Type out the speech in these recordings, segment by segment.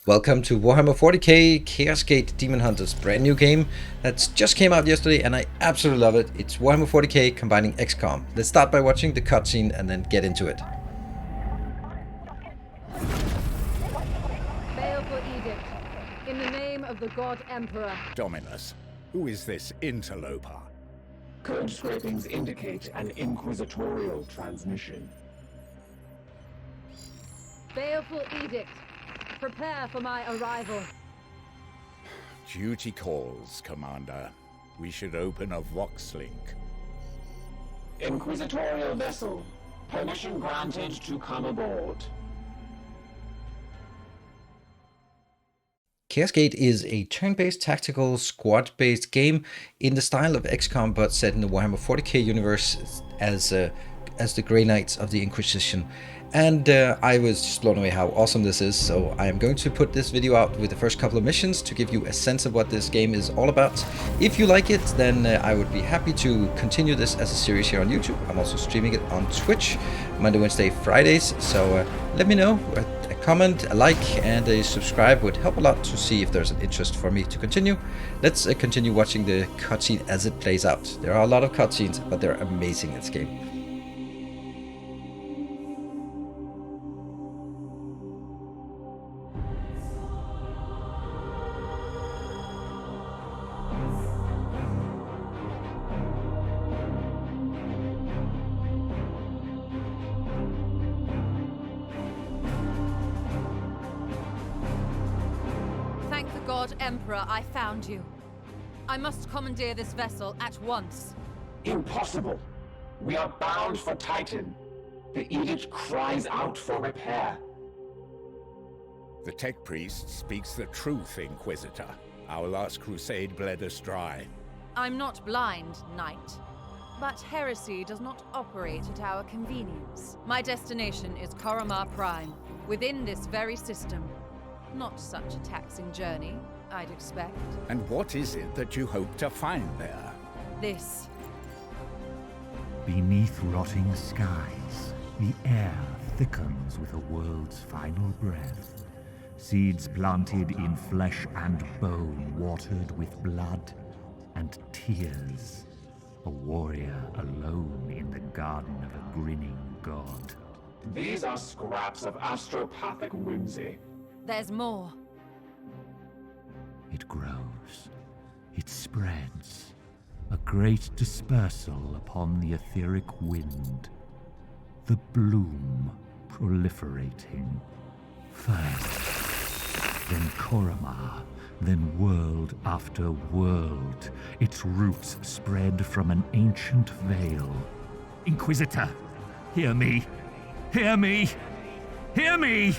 Welcome to Warhammer 40K Chaos Gate Deamonhunters, brand new game that just came out yesterday and I absolutely love it. It's Warhammer 40K combining XCOM. Let's start by watching the cutscene and then get into it. Baleful edict. In the name of the God Emperor. Dominus, who is this interloper? Code scrapings indicate an inquisitorial transmission. Baleful edict. Prepare for my arrival. Duty calls, Commander. We should open a Vox link. Inquisitorial vessel. Permission granted to come aboard. Chaos Gate is a turn-based tactical squad-based game in the style of XCOM, but set in the Warhammer 40K universe as the Grey Knights of the Inquisition. And I was just blown away how awesome this is, so I am going to put this video out with the first couple of missions to give you a sense of what this game is all about. If you like it, then I would be happy to continue this as a series here on YouTube. I'm also streaming it on Twitch, Monday, Wednesday, Fridays, so let me know. A comment, a like, and a subscribe would help a lot to see if there's an interest for me to continue. Let's continue watching the cutscene as it plays out. There are a lot of cutscenes, but they're amazing in this game. Thank the God Emperor I found you. I must commandeer this vessel at once. Impossible. We are bound for Titan. The edict cries out for repair. The tech priest speaks the truth, Inquisitor. Our last crusade bled us dry. I'm not blind, Knight. But heresy does not operate at our convenience. My destination is Koromar Prime, within this very system. Not such a taxing journey, I'd expect. And what is it that you hope to find there? This. Beneath rotting skies, the air thickens with a world's final breath. Seeds planted in flesh and bone, watered with blood and tears. A warrior alone in the garden of a grinning god. These are scraps of astropathic whimsy. There's more. It grows. It spreads. A great dispersal upon the etheric wind. The bloom proliferating. First, then Koromar, then world after world. Its roots spread from an ancient veil. Inquisitor, hear me! Hear me! Hear me!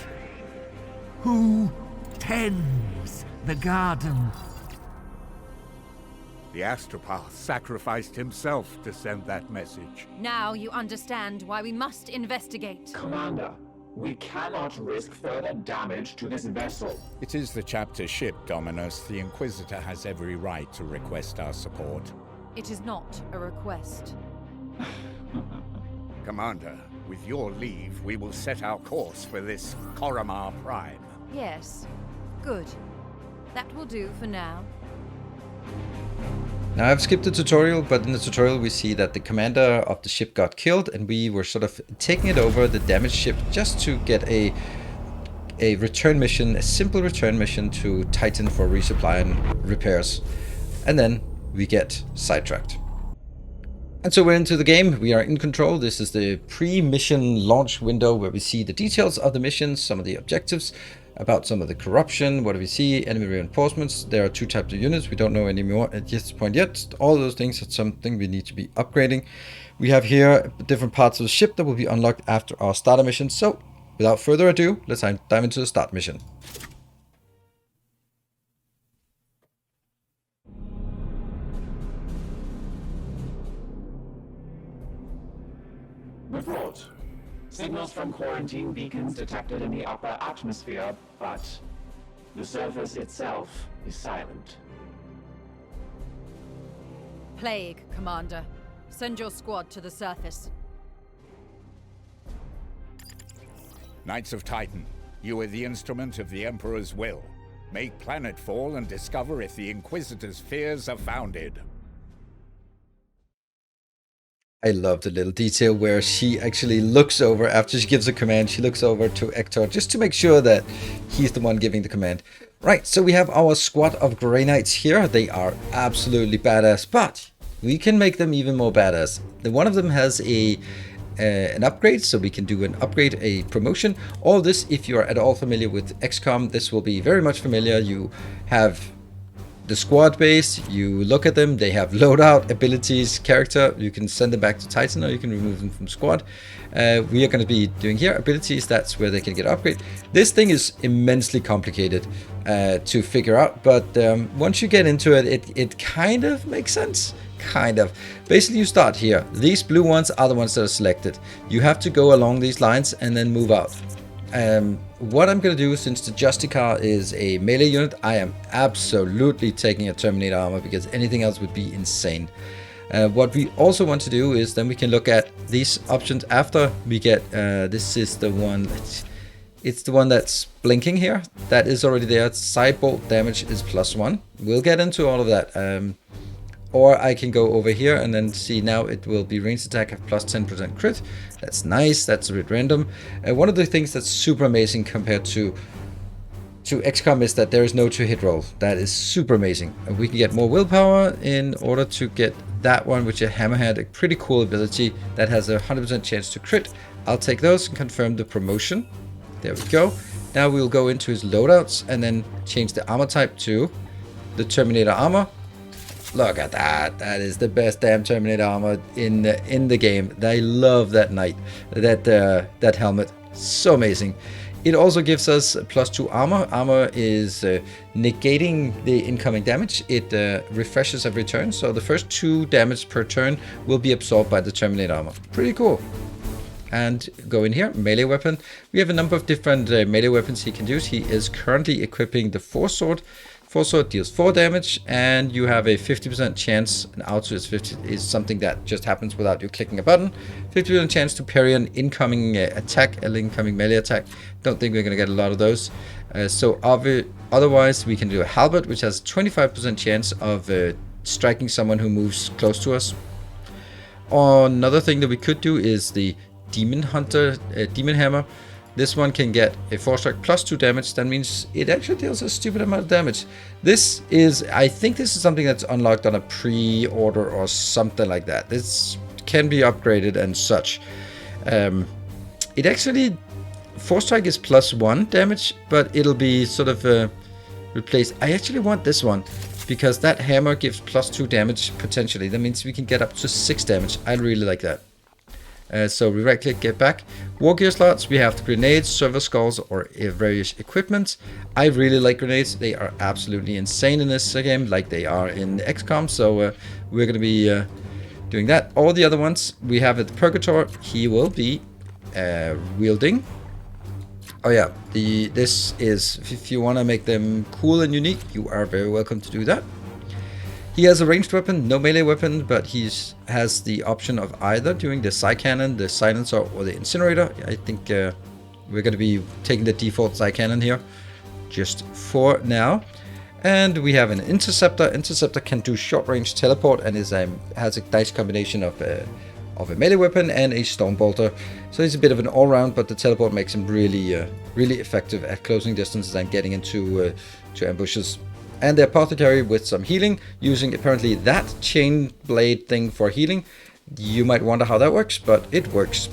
Who tends the garden? The astropath sacrificed himself to send that message. Now you understand why we must investigate. Commander, we cannot risk further damage to this vessel. It is the chapter ship, Dominus. The Inquisitor has every right to request our support. It is not a request. Commander, with your leave, we will set our course for this Koromar Prime. Yes. Good. That will do for now. Now I've skipped the tutorial, but in the tutorial we see that the commander of the ship got killed and we were sort of taking it over, the damaged ship, just to get a return mission, a simple return mission to Titan for resupply and repairs. And then we get sidetracked. And so we're into the game, we are in control. This is the pre-mission launch window where we see the details of the missions, some of the objectives, about some of the corruption, what do we see, enemy reinforcements. There are two types of units, we don't know any more at this point yet. All those things are something we need to be upgrading. We have here different parts of the ship that will be unlocked after our starter mission. So without further ado, let's dive into the start mission. Report. Signals from quarantine beacons detected in the upper atmosphere, but the surface itself is silent. Plague, Commander. Send your squad to the surface. Knights of Titan, You are the instrument of the Emperor's will. Make planetfall and discover if the Inquisitor's fears are founded. I love the little detail where she actually looks over, after she gives a command, she looks over to Hector just to make sure that he's the one giving the command. Right, so we have our squad of Grey Knights here. They are absolutely badass, but we can make them even more badass. One of them has an upgrade, so we can do an upgrade, a promotion. All this, if you're at all familiar with XCOM, this will be very much familiar. You have the squad base, you look at them, they have loadout, abilities, character. You can send them back to Titan or you can remove them from squad. We are going to be doing here abilities, that's where they can get upgrade. This thing is immensely complicated to figure out, but once you get into it, it kind of makes sense. Kind of. Basically, you start here. These blue ones are the ones that are selected. You have to go along these lines and then move out. What I'm going to do, since the Justicar is a melee unit, I am absolutely taking a Terminator armor because anything else would be insane. What we also want to do is then we can look at these options after we get, this is the one, it's the one that's blinking here. That is already there. Side bolt damage is +1. We'll get into all of that. Or I can go over here and then see now it will be ranged attack of +10% crit. That's nice, that's a bit random. One of the things that's super amazing compared to XCOM is that there is no 2-hit roll. That is super amazing. We can get more willpower in order to get that one, which is Hammerhead, a pretty cool ability that has a 100% chance to crit. I'll take those and confirm the promotion. There we go. Now we'll go into his loadouts and then change the armor type to the Terminator armor. Look at that. That is the best damn Terminator armor in the game. I love that knight. That helmet. So amazing. It also gives us +2 armor. Armor is negating the incoming damage. It refreshes every turn. So the first 2 damage per turn will be absorbed by the Terminator armor. Pretty cool. And go in here, melee weapon. We have a number of different melee weapons he can use. He is currently equipping the Force Sword. Force Sword deals 4 damage, and you have a 50% chance, and auto is something that just happens without you clicking a button. 50% chance to parry an incoming attack, an incoming melee attack. Don't think we're going to get a lot of those. Otherwise, we can do a halberd, which has 25% chance of striking someone who moves close to us. Another thing that we could do is the Demonhunter, Demon Hammer. This one can get a 4-strike +2 damage. That means it actually deals a stupid amount of damage. This is, I think this is something that's unlocked on a pre-order or something like that. This can be upgraded and such. It actually, 4-strike is +1 damage, but it'll be sort of replaced. I actually want this one because that hammer gives +2 damage potentially. That means we can get up to 6 damage. I really like that. So we right click, get back. War gear slots, we have the grenades, server skulls, or various equipment. I really like grenades. They are absolutely insane in this game, like they are in XCOM. So we're going to be doing that. All the other ones we have at the Purgator. He will be wielding. Oh yeah, this is, if you want to make them cool and unique, you are very welcome to do that. He has a ranged weapon, no melee weapon, but he has the option of either doing the Psy Cannon, the Silencer, or the Incinerator. I think we're going to be taking the default Psy Cannon here, just for now. And we have an Interceptor. Interceptor can do short-range teleport and has a nice combination of a melee weapon and a Stormbolter. So he's a bit of an all-round, but the teleport makes him really effective at closing distances and getting into ambushes. And the Apothecary with some healing, using apparently that chain blade thing for healing. You might wonder how that works, but it works.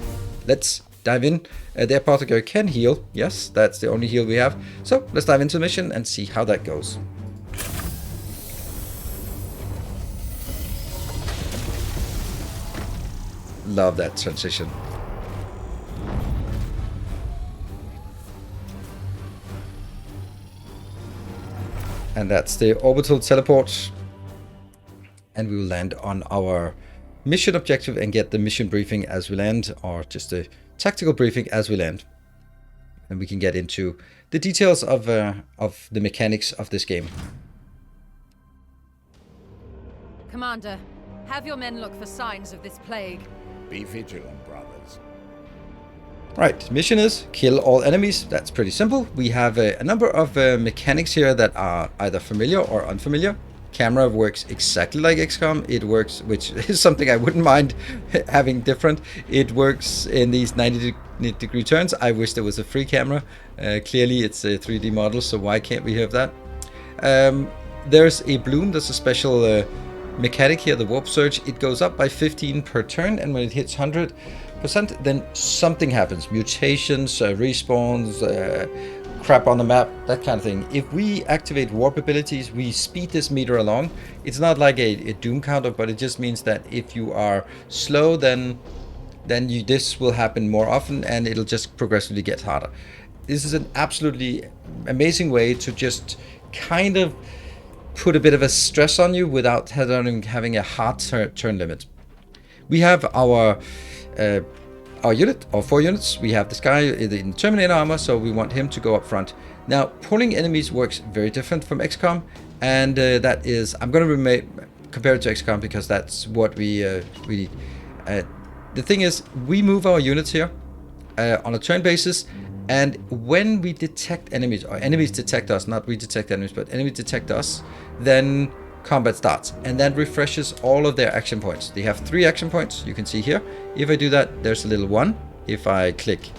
Let's dive in. The Apothecary can heal. Yes, that's the only heal we have. So let's dive into the mission and see how that goes. Love that transition. And that's the orbital teleport. And we will land on our mission objective and get the mission briefing as we land, or just a tactical briefing as we land. And we can get into the details of the mechanics of this game. Commander, have your men look for signs of this plague. Be vigilant, brothers. Right, mission is kill all enemies. That's pretty simple. We have a number of mechanics here that are either familiar or unfamiliar. Camera works exactly like XCOM. It works, which is something I wouldn't mind having different. It works in these 90-degree turns. I wish there was a free camera. Clearly it's a 3D model, so why can't we have that? There's a bloom. There's a special mechanic here, the warp surge. It goes up by 15 per turn, and when it hits 100%, then something happens. Mutations, respawns, crap on the map, that kind of thing. If we activate warp abilities, we speed this meter along. It's not like a doom counter, but it just means that if you are slow, then this will happen more often, and it'll just progressively get harder. This is an absolutely amazing way to just kind of put a bit of a stress on you without having a hard turn limit. We have our unit, or 4 units. We have this guy in Terminator armor, so we want him to go up front. Now, pulling enemies works very different from XCOM, and that is, I'm going to compare it to XCOM because that's what we need. The thing is, we move our units here on a turn basis, and when we detect enemies, or enemies detect us, not we detect enemies, but enemies detect us, then combat starts, and that refreshes all of their action points. They have 3 action points, you can see here. If I do that, there's a little 1. If I click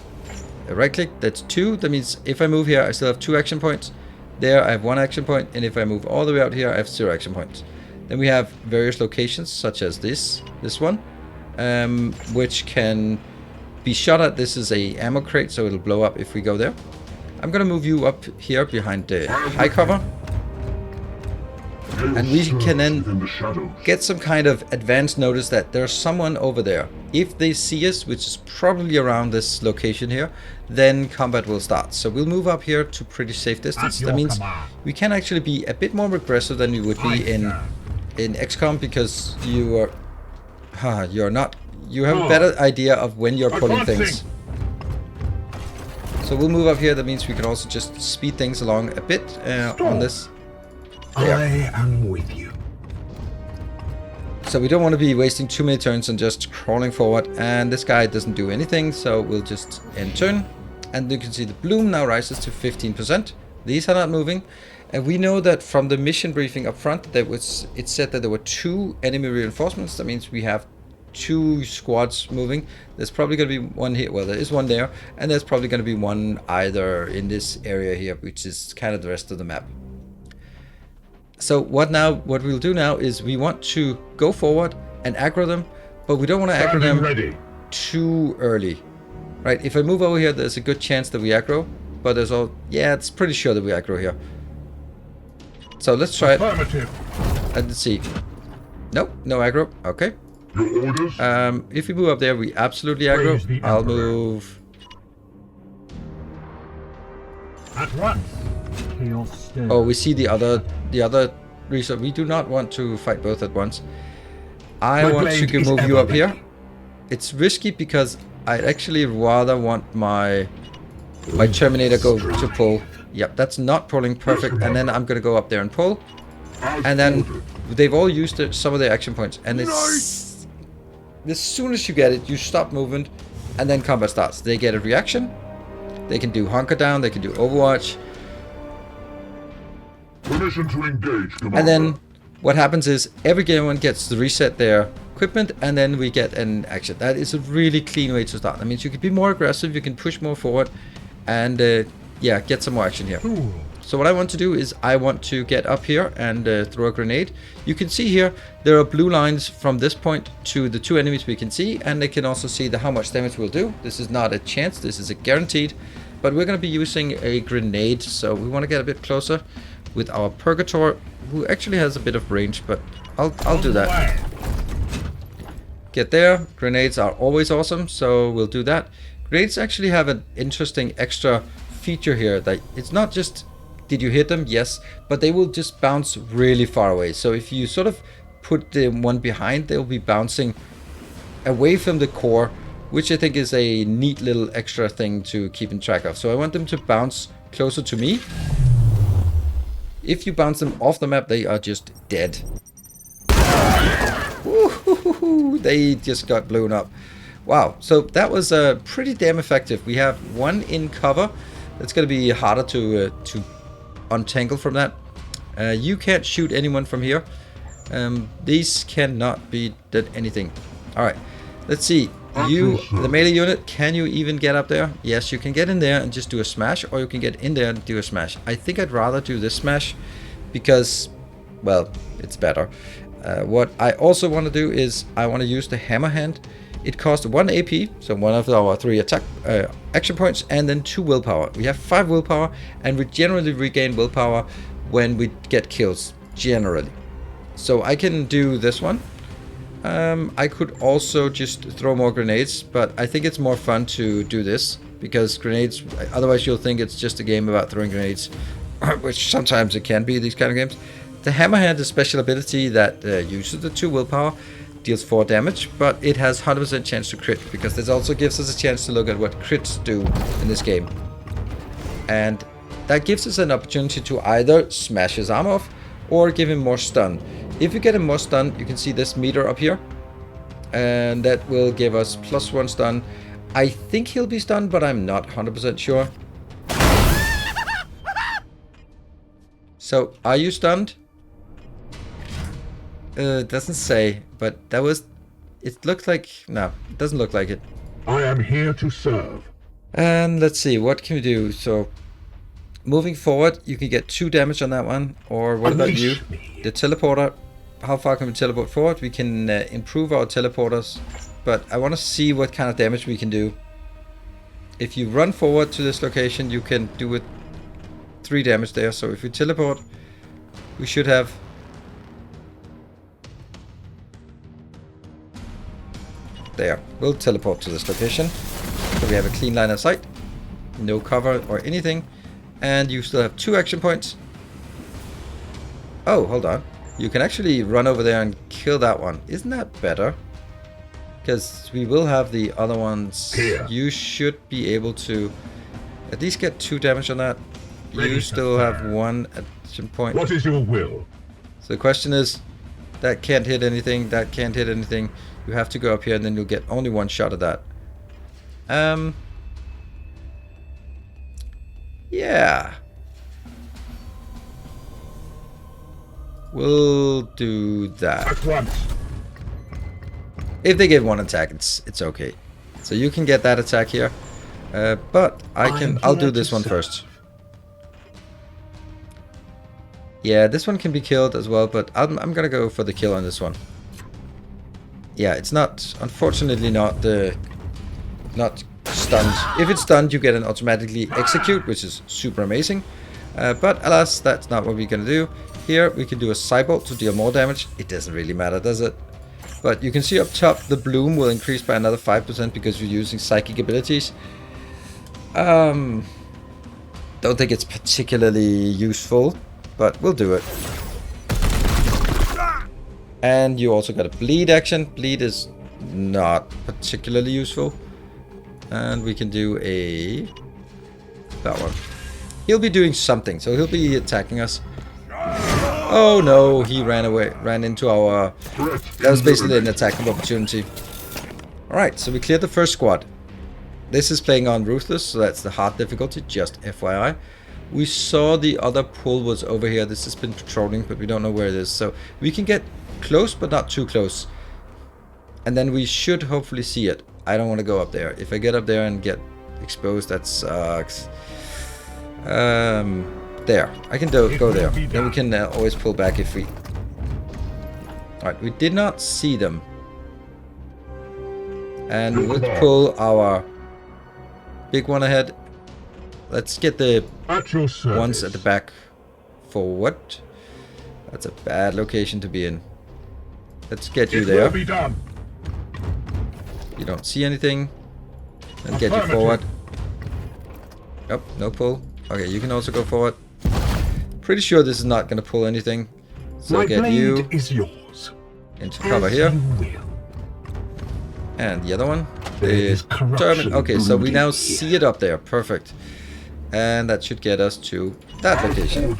right click, that's 2. That means if I move here, I still have 2 action points. There I have 1 action point, and if I move all the way out here, I have 0 action points. Then we have various locations, such as this one, which can be shot at. This is a ammo crate, so it'll blow up if we go there. I'm gonna move you up here behind the high cover, and we can then get some kind of advanced notice that there's someone over there. If they see us, which is probably around this location here, then combat will start. So we'll move up here to pretty safe distance. That means we can actually be a bit more aggressive than we would be in XCOM, because you have a better idea of when you're pulling things. So we'll move up here. That means we can also just speed things along a bit on this. I am with you. So we don't want to be wasting too many turns and just crawling forward. And this guy doesn't do anything, so we'll just end turn. And you can see the bloom now rises to 15%. These are not moving. And we know that from the mission briefing up front, it said that there were 2 enemy reinforcements. That means we have 2 squads moving. There's probably going to be 1 here. Well, there is 1 there. And there's probably going to be 1 either in this area here, which is kind of the rest of the map. So what we'll do now is we want to go forward and aggro them, but we don't want to aggro them too early. Right? If I move over here, there's a good chance that we aggro, but it's pretty sure that we aggro here. So let's try it. And let's see. Nope, no aggro. Okay. If we move up there, we absolutely aggro. I'll move. At once. Oh, we see the other resource. We do not want to fight both at once. I want to move you up here. It's risky because I actually rather want my Terminator go to pull. Yep, that's not pulling perfect. And then I'm gonna go up there and pull. And then they've all used some of their action points. And it's as soon as you get it, you stop movement, and then combat starts. They get a reaction. They can do hunker down. They can do Overwatch. Permission to engage, Commander. And then what happens is everyone gets to reset their equipment, and then we get an action. That is a really clean way to start. That means you can be more aggressive, you can push more forward, and get some more action here. Cool. So what I want to do is I want to get up here and throw a grenade. You can see here there are blue lines from this point to the 2 enemies we can see, and they can also see how much damage we'll do. This is not a chance, this is a guaranteed, but we're going to be using a grenade, so we want to get a bit closer with our Purgator, who actually has a bit of range, but I'll do that. Get there. Grenades are always awesome, so we'll do that. Grenades actually have an interesting extra feature here that it's not just did you hit them? Yes, but they will just bounce really far away. So if you sort of put the one behind, they'll be bouncing away from the core, which I think is a neat little extra thing to keep in track of. So I want them to bounce closer to me. If you bounce them off the map, they are just dead. They just got blown up. Wow, so that was pretty damn effective. We have one in cover. It's going to be harder to untangle from that. You can't shoot anyone from here. These cannot be did anything. Alright, let's see. You, the melee unit, can you even get up there? Yes, you can get in there and just do a smash, or you can get in there and do a smash. I think I'd rather do this smash because, well, it's better. What I also want to do is I want to use the hammer hand. It costs 1 AP, so one of our 3 attack action points, and then 2 willpower. We have 5 willpower, and we generally regain willpower when we get kills, generally. So I can do this one. I could also just throw more grenades, but I think it's more fun to do this, because grenades, otherwise you'll think it's just a game about throwing grenades, which sometimes it can be, these kind of games. The Hammerhand is a special ability that uses the 2 willpower, deals 4 damage, but it has 100% chance to crit, because this also gives us a chance to look at what crits do in this game. And that gives us an opportunity to either smash his arm off, or give him more stun. If you get him more stun, you can see this meter up here, and that will give us +1 stun. I think he'll be stunned, but I'm not 100% sure. So, are you stunned? It doesn't say, but that was... It looked like... No, it doesn't look like it. I am here to serve. And let's see, what can we do? So, moving forward, you can get 2 damage on that one. Or what about you? The teleporter. How far can we teleport forward? We can improve our teleporters, but I want to see what kind of damage we can do. If you run forward to this location, you can do it 3 damage there. So if we teleport, we should have... There, we'll teleport to this location. So we have a clean line of sight, no cover or anything, and you still have 2 action points. Oh, hold on. You can actually run over there and kill that one. Isn't that better? Because we will have the other ones. Here. You should be able to at least get 2 damage on that. You still have 1 action point. What is your will? So the question is, that can't hit anything, that can't hit anything. You have to go up here and then you'll get only 1 shot at that. Yeah. We'll do that. At once. If they get 1 attack, it's okay. So you can get that attack here. But I'll do this one first. Yeah, this one can be killed as well, but I'm gonna go for the kill on this one. Yeah, it's not, unfortunately not stunned. If it's stunned, you get an automatically execute, which is super amazing. But alas, that's not what we're gonna do. Here we can do a cybolt to deal more damage. It doesn't really matter, does it? But you can see up top the bloom will increase by another 5% because you're using psychic abilities. Don't think it's particularly useful, but we'll do it. And you also got a bleed action. Bleed is not particularly useful. And we can do that one. He'll be doing something, so he'll be attacking us. Oh no, he ran into our... That was basically an attack of opportunity. Alright, so we cleared the first squad. This is playing on Ruthless, so that's the hard difficulty, just FYI. We saw the other pool was over here. This has been patrolling, but we don't know where it is. So we can get close, but not too close. And then we should hopefully see it. I don't want to go up there. If I get up there and get exposed, that sucks. There, I can go there. Then we can always pull back if we... Alright, we did not see them. And let's pull our big one ahead. Let's get the ones at the back forward. That's a bad location to be in. Let's get you there. You don't see anything. Let's get you forward. Nope, no pull. Okay, you can also go forward. Pretty sure this is not going to pull anything. So get you yours. into cover here. And the other one is German. Okay, so we now see it up there. Perfect. And that should get us to that location.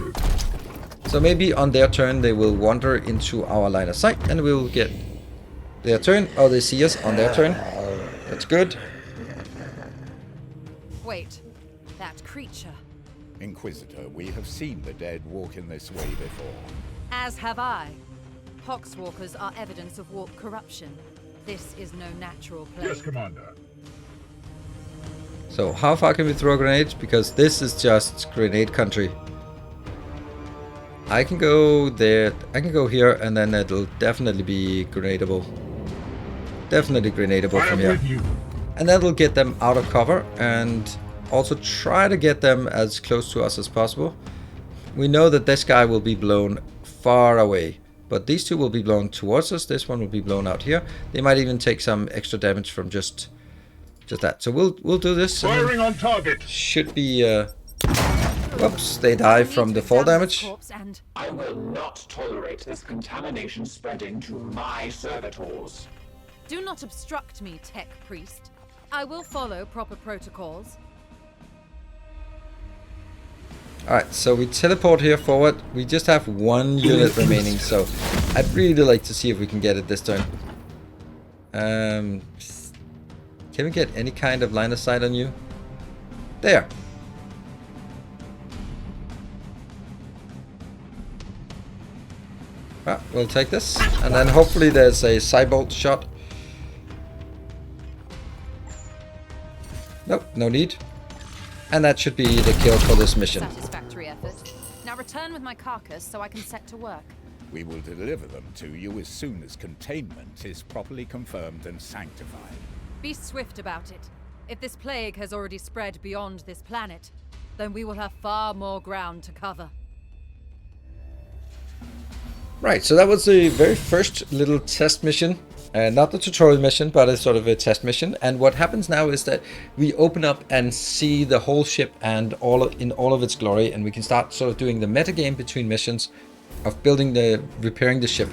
So maybe on their turn they will wander into our line of sight and we will get their turn. Oh, they see us on their turn. That's good. Wait, that creature. Inquisitor, we have seen the dead walk in this way before. As have I. Poxwalkers are evidence of warp corruption. This is no natural plague. Yes, Commander. So how far can we throw grenades? Because this is just grenade country. I can go there, I can go here, and then it'll definitely be grenadable. Definitely grenadable I from am here. with you. And that'll get them out of cover and also try to get them as close to us as possible. We know that this guy will be blown far away, but these two will be blown towards us. This one will be blown out here. They might even take some extra damage from just that. So we'll do this. Firing on target. Should be whoops, they die from the fall damage. I will not tolerate this contamination spreading to my servitors. Do not obstruct me, Tech Priest. I will follow proper protocols. Alright, so we teleport here forward. We just have one unit remaining, so I'd really like to see if we can get it this turn. Can we get any kind of line of sight on you? There. Well, we'll take this, and then hopefully there's a Cybolt shot. Nope, no need. And that should be the kill for this mission. Satisfactory effort. Now return with my carcass so I can set to work. We will deliver them to you as soon as containment is properly confirmed and sanctified. Be swift about it. If this plague has already spread beyond this planet, then we will have far more ground to cover. Right, so that was the very first little test mission. Not the tutorial mission, but it's sort of a test mission. And what happens now is that we open up and see the whole ship and in all of its glory, and we can start sort of doing the metagame between missions of repairing the ship.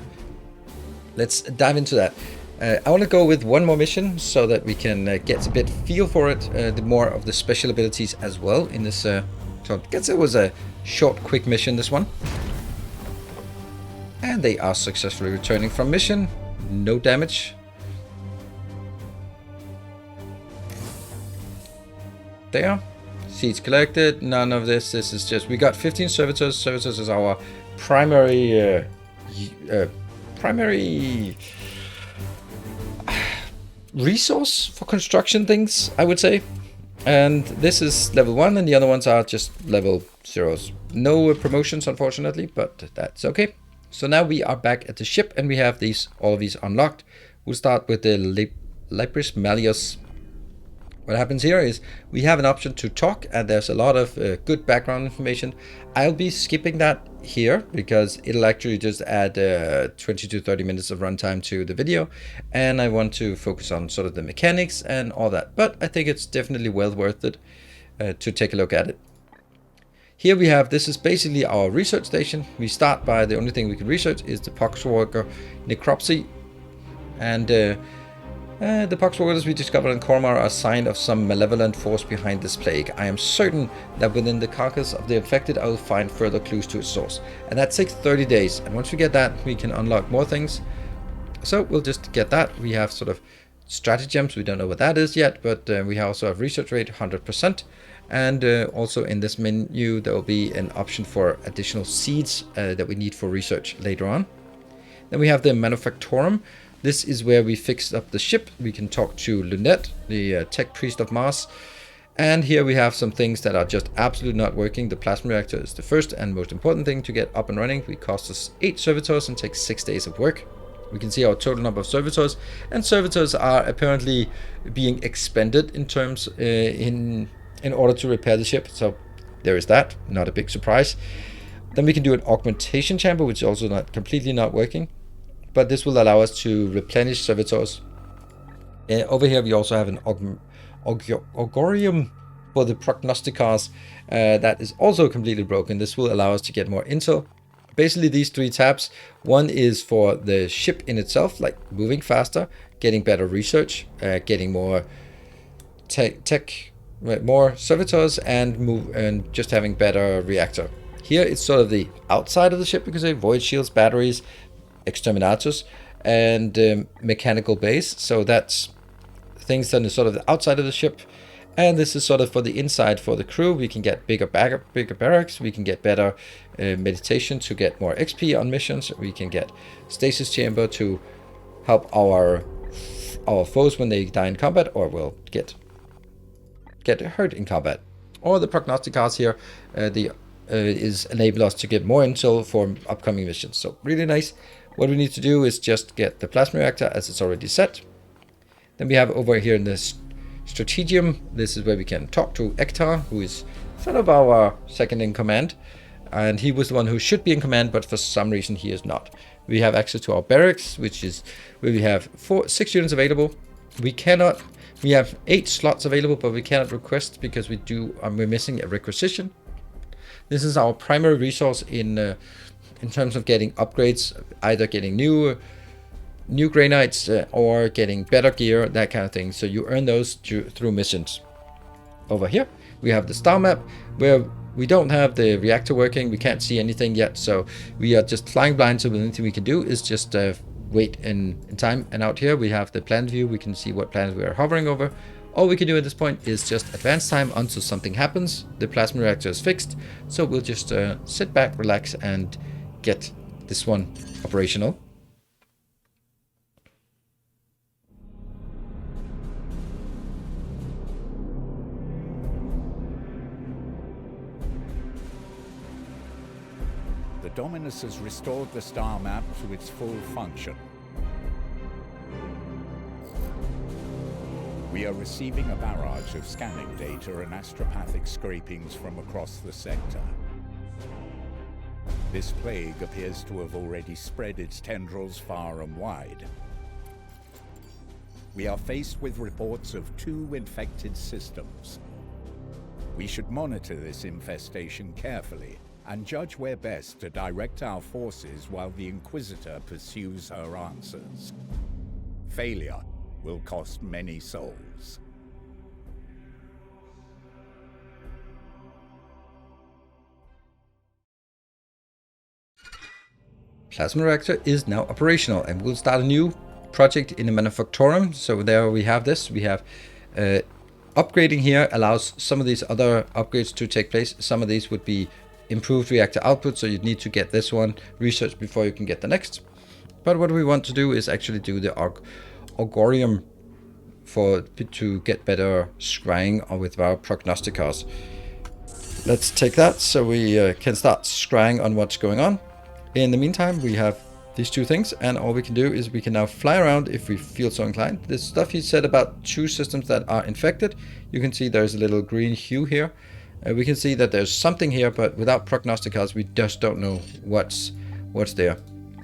Let's dive into that. I want to go with one more mission so that we can get a bit feel for it, the more of the special abilities as well in this. So I guess it was a short, quick mission, this one. And they are successfully returning from mission. No damage. There. Seeds collected. None of this. This is just... We got 15 servitors. Servitors is our primary... primary... resource for construction things, I would say. And this is level 1, and the other ones are just level 0s. No promotions, unfortunately, but that's okay. So now we are back at the ship, and we have all of these unlocked. We'll start with the Libris Malleus. What happens here is we have an option to talk, and there's a lot of good background information. I'll be skipping that here because it'll actually just add 20 to 30 minutes of runtime to the video, and I want to focus on sort of the mechanics and all that. But I think it's definitely well worth it to take a look at it. Here we have, this is basically our research station. We start by the only thing we can research is the Poxwalker necropsy. And the Poxwalkers we discovered in Cormar are a sign of some malevolent force behind this plague. I am certain that within the carcass of the infected I will find further clues to its source. And that takes 30 days. And once we get that, we can unlock more things. So we'll just get that. We have sort of stratagems. We don't know what that is yet, but we also have research rate 100%. And also in this menu there will be an option for additional seeds that we need for research later on. Then we have the Manufactorum. This is where we fixed up the ship. We can talk to Lunette, the tech priest of Mars. And here we have some things that are just absolutely not working. The plasma reactor is the first and most important thing to get up and running. It costs us 8 servitors and takes 6 days of work. We can see our total number of servitors, and servitors are apparently being expended in terms in order to repair the ship. So there is that, not a big surprise. Then we can do an augmentation chamber, which is also completely not working, but this will allow us to replenish servitors. Over here we also have an augorium for the prognosticars that is also completely broken. This will allow us to get more intel. Basically these 3 tabs, one is for the ship in itself, like moving faster, getting better research, getting more tech, more servitors, and just having better reactor. Here it's sort of the outside of the ship, because they void shields, batteries, exterminators, and mechanical base. So that's things on the sort of the outside of the ship. And this is sort of for the inside for the crew. We can get bigger barracks. We can get better meditation to get more XP on missions. We can get stasis chamber to help our foes when they die in combat or will get hurt in combat. Or the prognosticars here is enable us to get more intel for upcoming missions. So really nice. What we need to do is just get the plasma reactor as it's already set. Then we have over here in this Strategium, this is where we can talk to Ektar, who is sort of our second in command. And he was the one who should be in command, but for some reason he is not. We have access to our barracks, which is where we have 6 units available. We have 8 slots available, but we cannot request because we're missing a requisition. This is our primary resource in terms of getting upgrades, either getting new Grey Knights or getting better gear, that kind of thing. So you earn those through missions. Over here we have the star map where we don't have the reactor working. We can't see anything yet, so we are just flying blind. So the only thing we can do is just wait in time. And out here we have the planet view. We can see what planets we are hovering over. All we can do at this point is just advance time until something happens. The plasma reactor is fixed, so we'll just sit back, relax, and get this one operational. The Dominus has restored the star map to its full function. We are receiving a barrage of scanning data and astropathic scrapings from across the sector. This plague appears to have already spread its tendrils far and wide. We are faced with reports of 2 infected systems. We should monitor this infestation carefully and judge where best to direct our forces while the Inquisitor pursues her answers. Failure will cost many souls. Plasma reactor is now operational, and we'll start a new project in the Manufactorum. So there we have this. We have upgrading here allows some of these other upgrades to take place. Some of these would be improved reactor output, so you'd need to get this one researched before you can get the next. But what we want to do is actually do the Augorium to get better scrying with our prognosticars. Let's take that so we can start scrying on what's going on. In the meantime, we have these 2 things, and all we can do is we can now fly around if we feel so inclined. The stuff he said about 2 systems that are infected, you can see there's a little green hue here. We can see that there's something here, but without prognosticars, we just don't know what's there.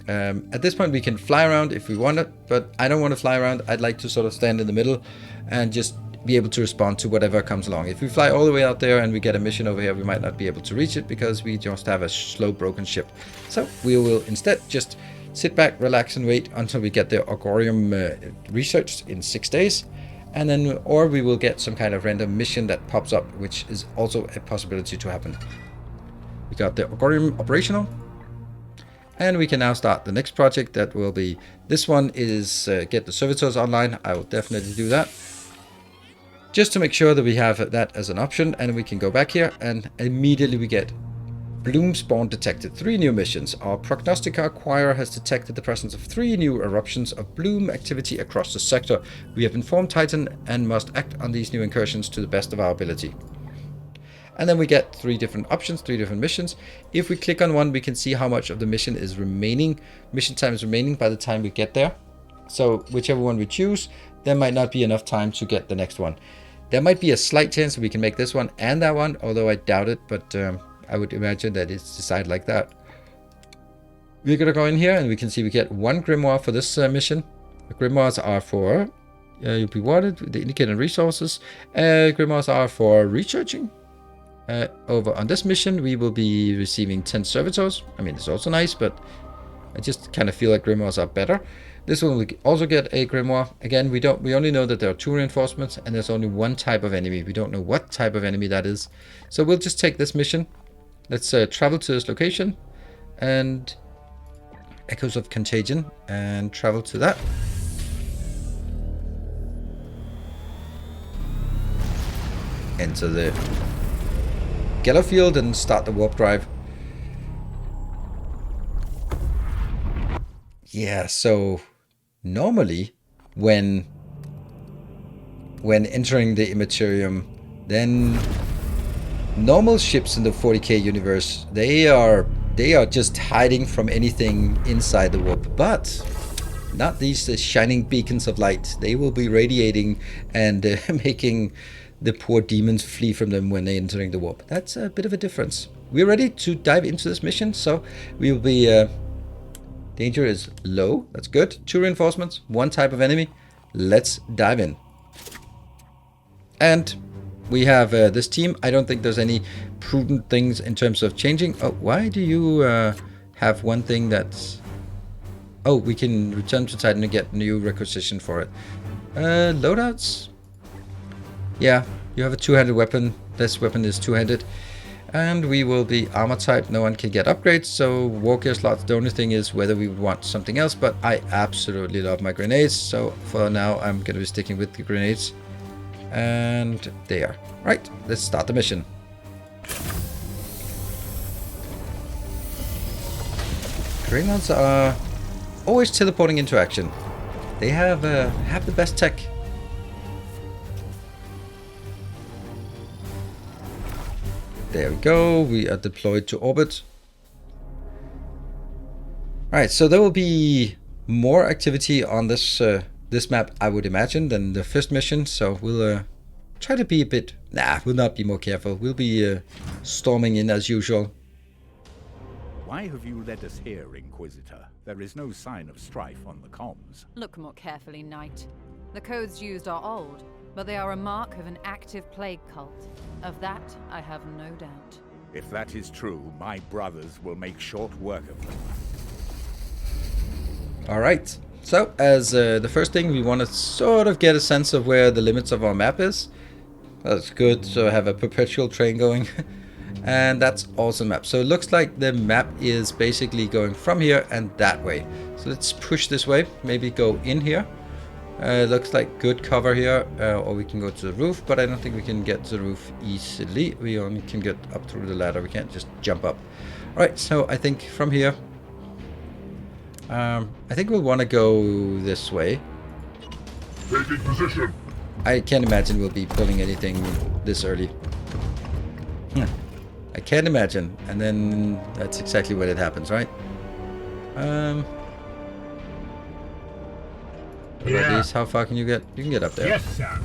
At this point, we can fly around if we want it, but I don't want to fly around. I'd like to sort of stand in the middle and just be able to respond to whatever comes along. If we fly all the way out there and we get a mission over here, we might not be able to reach it because we just have a slow, broken ship. So we will instead just sit back, relax, and wait until we get the Augorium researched in 6 days. And then, or we will get some kind of random mission that pops up, which is also a possibility to happen. We got the Augorium operational, and we can now start the next project. That will be, this one is get the servitors online. I will definitely do that, just to make sure that we have that as an option. And we can go back here, and immediately we get Bloom spawn detected. 3 new missions. Our prognosticar choir has detected the presence of 3 new eruptions of bloom activity across the sector. We have informed Titan and must act on these new incursions to the best of our ability. And then we get 3 different options, 3 different missions. If we click on one, we can see how much of the mission is remaining. Mission time is remaining by the time we get there. So whichever one we choose, there might not be enough time to get the next one. There might be a slight chance we can make this one and that one, although I doubt it, but I would imagine that it's decided like that. We're gonna go in here and we can see we get 1 grimoire for this mission. The grimoires are for you'll be rewarded with the indicated resources. Grimoires are for researching. Over on this mission, we will be receiving 10 servitors. I mean, it's also nice, but I just kind of feel like grimoires are better. This one will also get a grimoire. Again, we only know that there are 2 reinforcements and there's only 1 type of enemy. We don't know what type of enemy that is. So we'll just take this mission. Let's travel to this location and Echoes of Contagion and travel to that. enter the Gallo field and start the warp drive. Yeah, so normally when entering the Immaterium, then normal ships in the 40k universe, they are just hiding from anything inside the warp, but not these shining beacons of light. They will be radiating and making the poor demons flee from them when they're entering the warp. That's a bit of a difference. We're ready to dive into this mission, so we will be... danger is low. That's good. 2 reinforcements, 1 type of enemy. Let's dive in. And we have this team. I don't think there's any prudent things in terms of changing. Oh, why do you have one thing that's... Oh, we can return to Titan and get new requisition for it. Loadouts? Yeah, you have a 2-handed weapon. This weapon is 2-handed. And we will be armor type. No one can get upgrades, so war gear slots. The only thing is whether we want something else, but I absolutely love my grenades. So for now, I'm going to be sticking with the grenades. And there. Right, let's start the mission. Greymounts are always teleporting into action. They have the best tech. There we go. We are deployed to orbit. Alright, so there will be more activity on this this map, I would imagine, than the first mission. So we'll try to be a bit... we'll not be more careful. We'll be storming in as usual. Why have you led us here, Inquisitor? There is no sign of strife on the comms. Look more carefully, Knight. The codes used are old, but they are a mark of an active plague cult. Of that, I have no doubt. If that is true, my brothers will make short work of them. Alright, so as the first thing, we want to sort of get a sense of where the limits of our map is. That's good, so I have a perpetual train going. And that's also map. So it looks like the map is basically going from here and that way. So let's push this way, maybe go in here. Looks like good cover here, or we can go to the roof, but I don't think we can get to the roof easily. We only can get up through the ladder, we can't just jump up. Alright, so I think from here, I think we'll want to go this way. Taking position. I can't imagine we'll be pulling anything this early. I can't imagine, and then that's exactly when it happens, right? At least how far can you get? You can get up there. Yes, sir.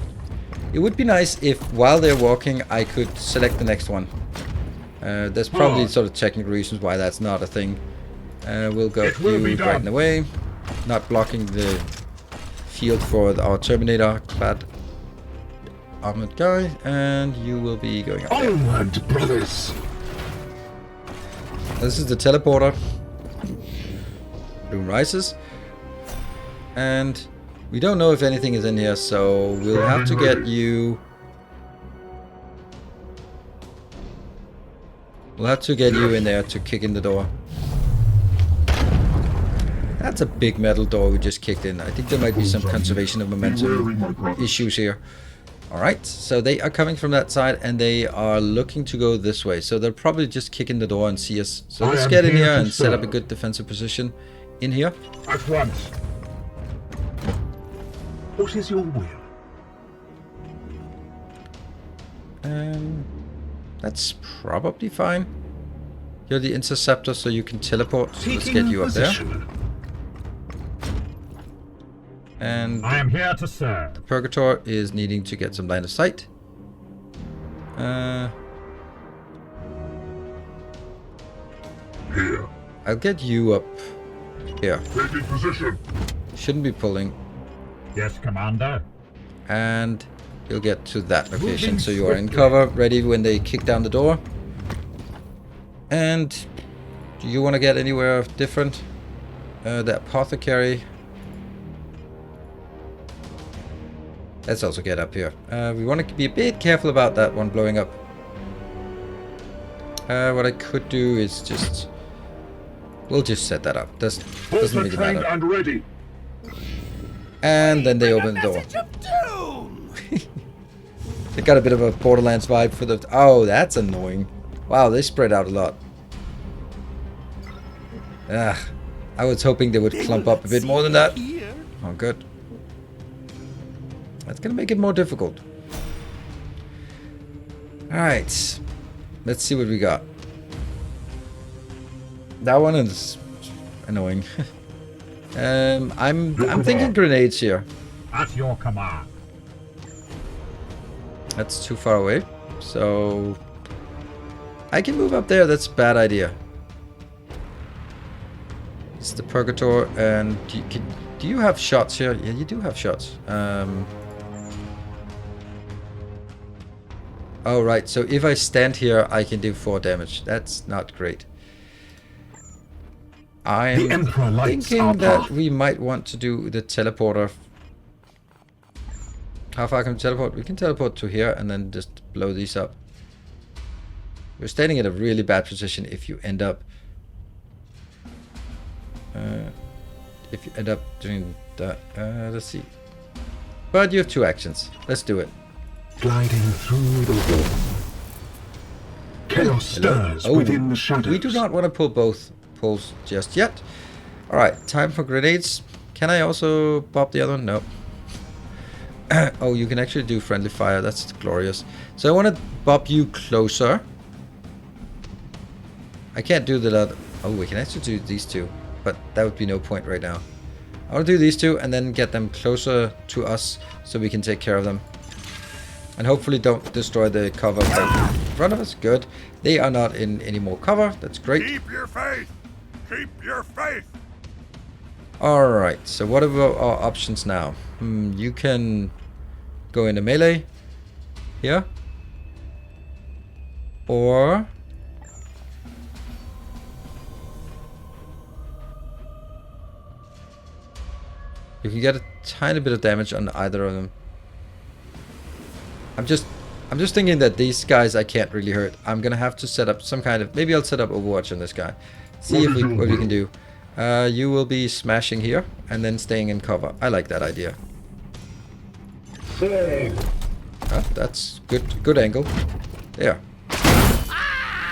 It would be nice if while they're walking I could select the next one. There's probably sort of technical reasons why that's not a thing. We'll go you right in the way, not blocking the field for our Terminator clad armored guy, and you will be going up there. Onward, brothers. This is the teleporter. Bloom rises. And we don't know if anything is in here, so we'll have to get you... We'll have to get you in there to kick in the door. That's a big metal door we just kicked in. I think there might be some conservation of momentum issues here. Alright, so they are coming from that side and they are looking to go this way. So they'll probably just kick in the door and see us. So let's get in here and set up a good defensive position in here. At once. What is your will? That's probably fine. You're the interceptor, so you can teleport. So let's get you up there. And I am here to serve. the Purgator is needing to get some line of sight. Here. I'll get you up here. Taking position. Shouldn't be pulling. Yes, Commander. And you'll get to that location. So you are in cover, ready when they kick down the door. And do you want to get anywhere different? The apothecary. Let's also get up here. We want to be a bit careful about that one blowing up. What I could do is just... We'll just set that up. Doesn't really matter. And ready. And then they open the door. They got a bit of a Borderlands vibe for the... Oh, that's annoying. Wow, they spread out a lot. Ah, I was hoping they would clump up a bit more than that. Oh, good. That's gonna make it more difficult. Alright. Let's see what we got. That one is annoying. I'm thinking grenades here. At your command. That's too far away. So I can move up there. That's a bad idea. It's the Purgator, and do you have shots here? Yeah, you do have shots. Oh, right. So if I stand here, I can do 4 damage. That's not great. I'm thinking that we might want to do the teleporter. How far can we teleport? We can teleport to here and then just blow these up. We're standing at a really bad position if you end up... doing that. Let's see. But you have 2 actions. Let's do it. Gliding through the wall. Chaos stirs within the shadows. We do not want to pull both pulls just yet. Alright, time for grenades. Can I also pop the other one? No. Oh, you can actually do friendly fire. That's glorious. So I want to bop you closer. I can't do the other. Oh, we can actually do these 2. But that would be no point right now. I want to do these 2 and then get them closer to us so we can take care of them. And hopefully don't destroy the cover right in front of us. Good. They are not in any more cover. That's great. Keep your faith. Keep your faith. Alright, so what are our options now? You can go into melee here. Or you can get a tiny bit of damage on either of them. I'm just thinking that these guys I can't really hurt. I'm gonna have to set up some kind of... Maybe I'll set up Overwatch on this guy. See what we can do. You will be smashing here and then staying in cover. I like that idea. Oh, that's good angle. There.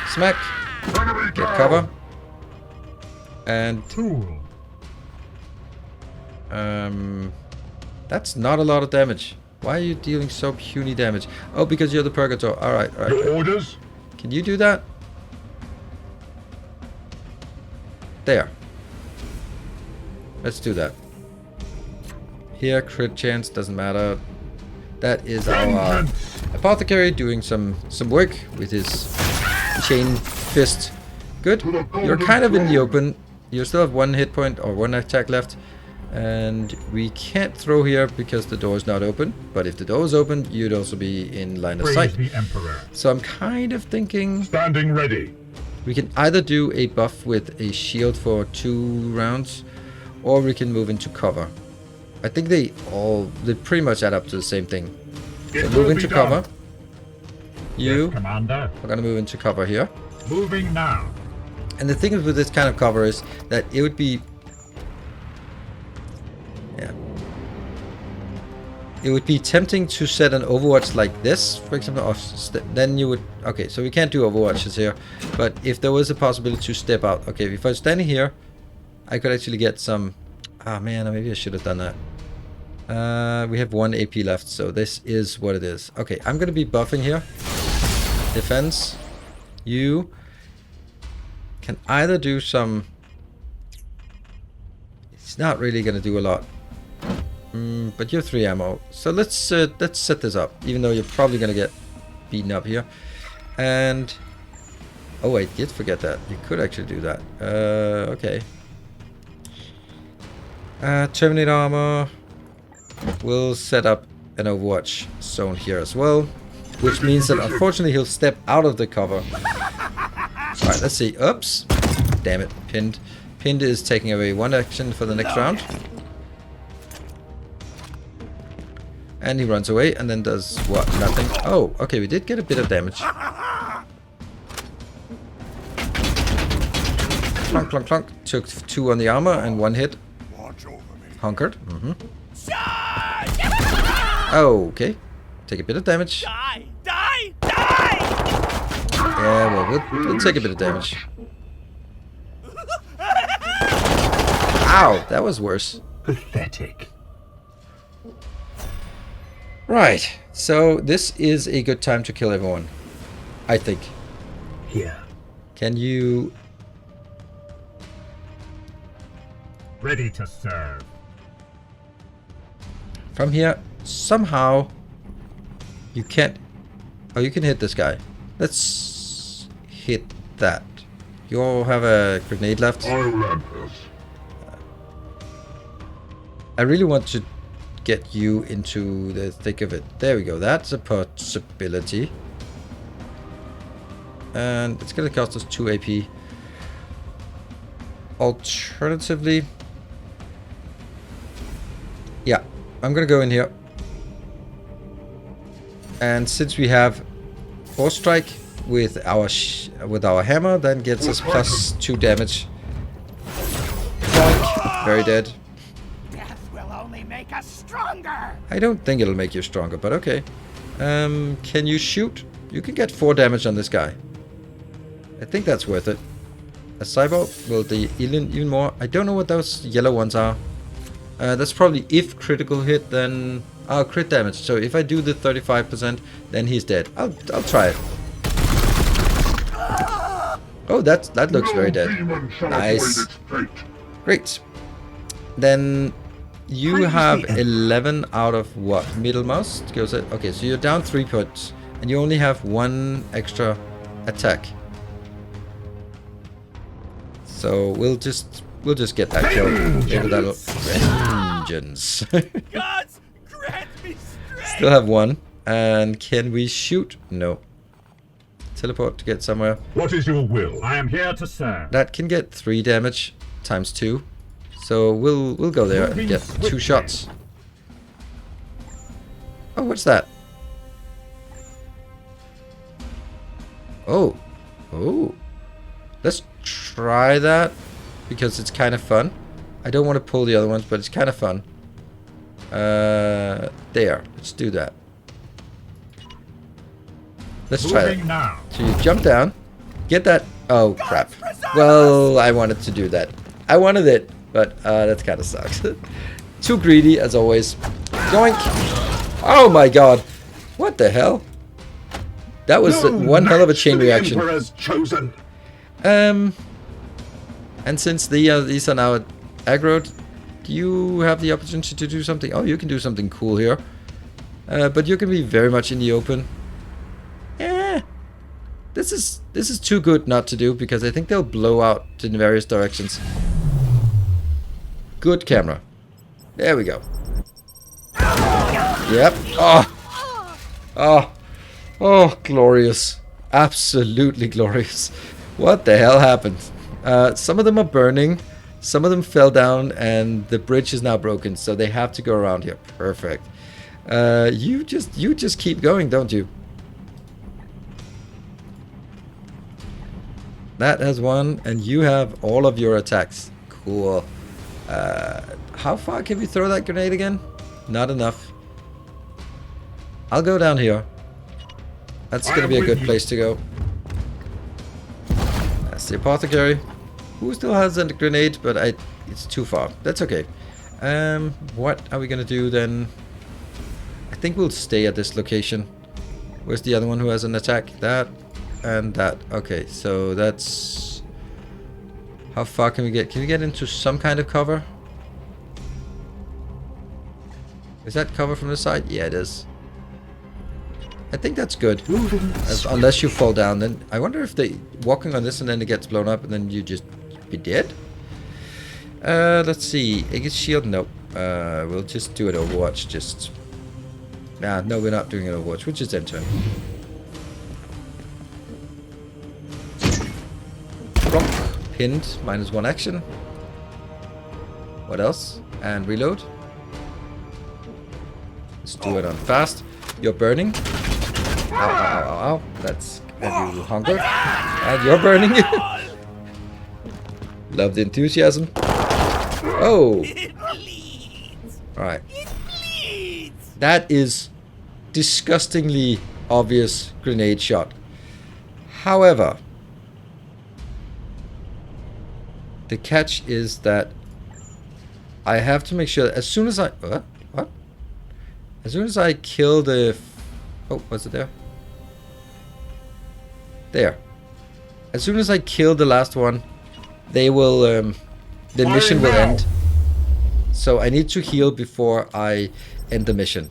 Smack. Get cover. And that's not a lot of damage. Why are you dealing so puny damage? Oh, because you're the Purgator. Alright, alright. Your orders? Can you do that? There. Let's do that. Here, crit chance, doesn't matter. That is our apothecary doing some work with his chain fist. Good. You're kind of in the open. You still have 1 hit point or 1 attack left. And we can't throw here because the door is not open. But if the door is open, you'd also be in line of sight. The Emperor. So I'm kind of thinking... Standing ready. We can either do a buff with a shield for 2 rounds, or we can move into cover. I think they pretty much add up to the same thing. So move into cover. You Commander. are going to move into cover here. Moving now. And the thing with this kind of cover is that it would be... Yeah. It would be tempting to set an Overwatch like this, for example. Then you would... Okay, so we can't do Overwatches here. But if there was a possibility to step out... Okay, if I was standing here, I could actually get some... Ah, man, maybe I should have done that. We have 1 AP left, so this is what it is. Okay, I'm going to be buffing here. Defense. You can either do some... It's not really going to do a lot. But you have 3 ammo. So let's set this up, even though you're probably going to get beaten up here. And... Oh, I did forget that. You could actually do that. Okay. Terminate armor. We'll set up an Overwatch zone here as well, which means that unfortunately he'll step out of the cover. Alright, let's see. Oops. Damn it. Pinned. Pinned is taking away 1 action for the next round. And he runs away and then does what? Nothing. Oh, okay, we did get a bit of damage. Clunk, clunk, clunk. Took 2 on the armor and 1 hit. Hunkered. Okay. Take a bit of damage. Die! Die! Die! Yeah, well, we'll take a bit of damage. Ow, that was worse. Pathetic. Right, so this is a good time to kill everyone. I think. Here. Can you... Ready to serve. From here, somehow... You can't... Oh, you can hit this guy. Let's hit that. You all have a grenade left. I really want to get you into the thick of it. There we go. That's a possibility. And it's going to cost us 2 AP. Alternatively... Yeah, I'm going to go in here. And since we have Force Strike with our hammer, then gets us plus 2 damage. Boink. Very dead. Death will only make us stronger. I don't think it'll make you stronger, but okay. Can you shoot? You can get 4 damage on this guy. I think that's worth it. A cyborg will deal even more. I don't know what those yellow ones are. That's probably if critical hit, then crit damage. So if I do the 35%, then he's dead. I'll try it. Oh, that looks very dead. Nice. Great. Then you have 11 out of what? Middlemost goes at, okay, so you're down 3 points, and you only have 1 extra attack. So we'll just get that kill. Maybe that'll vengeance. Gods, grant me strength. Still have 1. And can we shoot? No. Teleport to get somewhere. What is your will? I am here to serve. That can get 3 damage times 2. So we'll go there and get 2 shots. Oh, what's that? Oh. Oh. Let's try that because it's kind of fun. I don't want to pull the other ones, but it's kind of fun. There. Let's do that. Let's try it. Now. So you jump down, get that. Oh crap! Well, I wanted to do that. I wanted it, but that kind of sucks. Too greedy as always. Yoink! Oh my god! What the hell? That was one hell of a chain reaction. Chosen. And since these are now aggroed, do you have the opportunity to do something? Oh, you can do something cool here. But you can be very much in the open. This is too good not to do because I think they'll blow out in various directions. Good camera. There we go. Yep. Oh, glorious. Absolutely glorious. What the hell happened? Some of them are burning, some of them fell down, and the bridge is now broken, so they have to go around here. Perfect. You just keep going, don't you? That has 1, and you have all of your attacks. Cool. How far can we throw that grenade again? Not enough. I'll go down here. That's gonna be a good place to go. That's the apothecary, who still has a grenade, but it's too far. That's okay. What are we gonna do then? I think we'll stay at this location. Where's the other one who has an attack? That and that. Okay, so that's... How far can we get? Can we get into some kind of cover? Is that cover from the side? Yeah, it is. I think that's good. Unless you fall down, then I wonder if they walking on this and then it gets blown up and then you just be dead. Let's see. Aegis shield. Nope. We'll just do it Overwatch. Just no, we're not doing it Overwatch. We'll just enter. Rock pinned. -1 action. What else? And reload. Let's do it on fast. You're burning. Ow, ow, ow, ow, ow. That's... And you hunger. And you're burning. Love the enthusiasm. Oh! Alright. That is disgustingly obvious grenade shot. However, the catch is that I have to make sure as soon as I what? As soon as I kill the oh, was it there? There. As soon as I kill the last one, they will the mission will end. So I need to heal before I end the mission.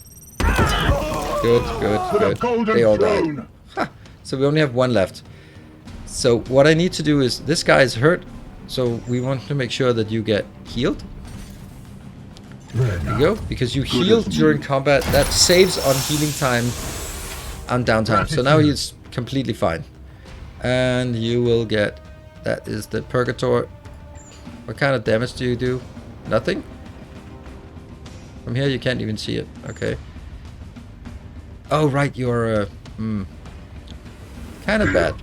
Good, good, good. They all died. Ha! So we only have one left. So what I need to do is, this guy is hurt, so we want to make sure that you get healed. There you go, because you heal during combat. That saves on healing time and downtime. So now he's completely fine. And you will get, that is the Purgator. What kind of damage do you do? Nothing? From here you can't even see it. Okay. Oh right, you're kind of bad.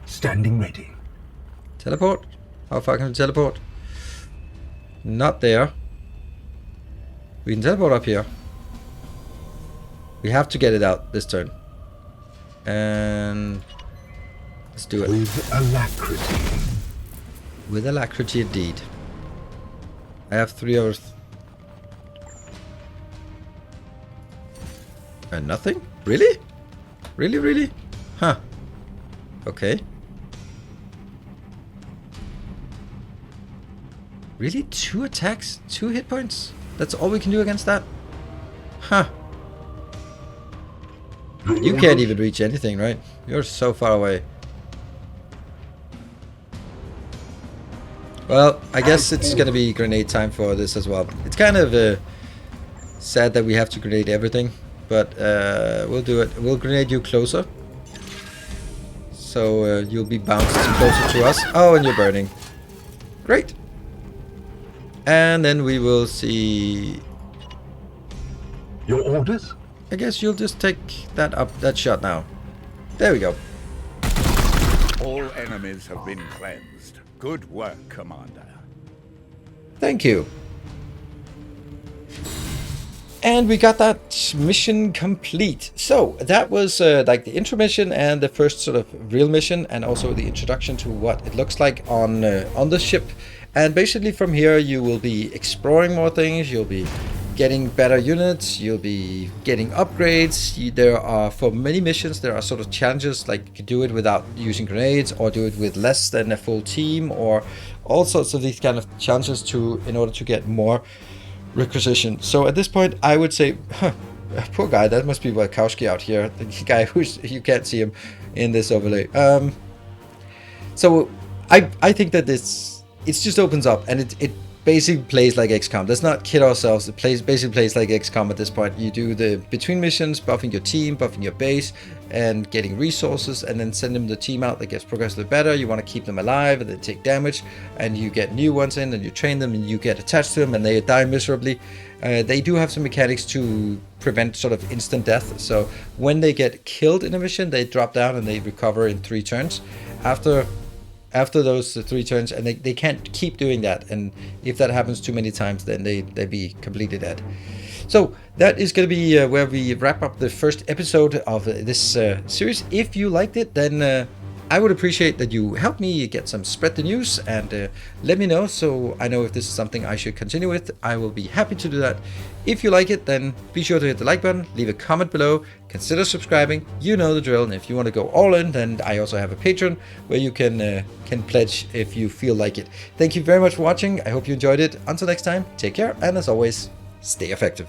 Standing ready. Teleport? How far can you teleport? Not there. We can teleport up here. We have to get it out this turn. And let's do it. With alacrity. With alacrity indeed. I have 3 hours. And nothing? Really? Really, really? Huh. Okay. Really? 2 attacks? 2 hit points? That's all we can do against that? Huh. You can't even reach anything, right? You're so far away. Well, I guess it's gonna be grenade time for this as well. It's kind of sad that we have to grenade everything, but we'll do it. We'll grenade you closer. So you'll be bounced closer to us. Oh, and you're burning. Great. And then we will see... Your orders? I guess you'll just take that shot now. There we go. All enemies have been cleansed. Good work, Commander. Thank you. And we got that mission complete. So that was like the intro mission and the first sort of real mission, and also the introduction to what it looks like on the ship. And basically from here you will be exploring more things, you'll be getting better units, you'll be getting upgrades. There are, for many missions, there are sort of challenges, like you can do it without using grenades, or do it with less than a full team, or all sorts of these kind of challenges in order to get more requisition. So at this point I would say, poor guy, that must be Wachowski out here, the guy who's, you can't see him in this overlay. So I think that it just opens up, and it basically plays like XCOM. Let's not kid ourselves. It basically plays like XCOM at this point. You do the between missions, buffing your team, buffing your base, and getting resources, and then send them the team out that gets progressively better. You want to keep them alive, and they take damage, and you get new ones in, and you train them, and you get attached to them, and they die miserably. They do have some mechanics to prevent sort of instant death. So when they get killed in a mission, they drop down and they recover in 3 turns. After those 3 turns, and they can't keep doing that, and if that happens too many times, then they be completely dead. So that is going to be where we wrap up the first episode of this series. If you liked it, then I would appreciate that you help me get some spread the news, and let me know so I know if this is something I should continue with. I will be happy to do that. If you like it, then be sure to hit the like button, leave a comment below, consider subscribing. You know the drill. And if you want to go all in, then I also have a Patreon where you can pledge if you feel like it. Thank you very much for watching. I hope you enjoyed it. Until next time, take care, and as always, stay effective.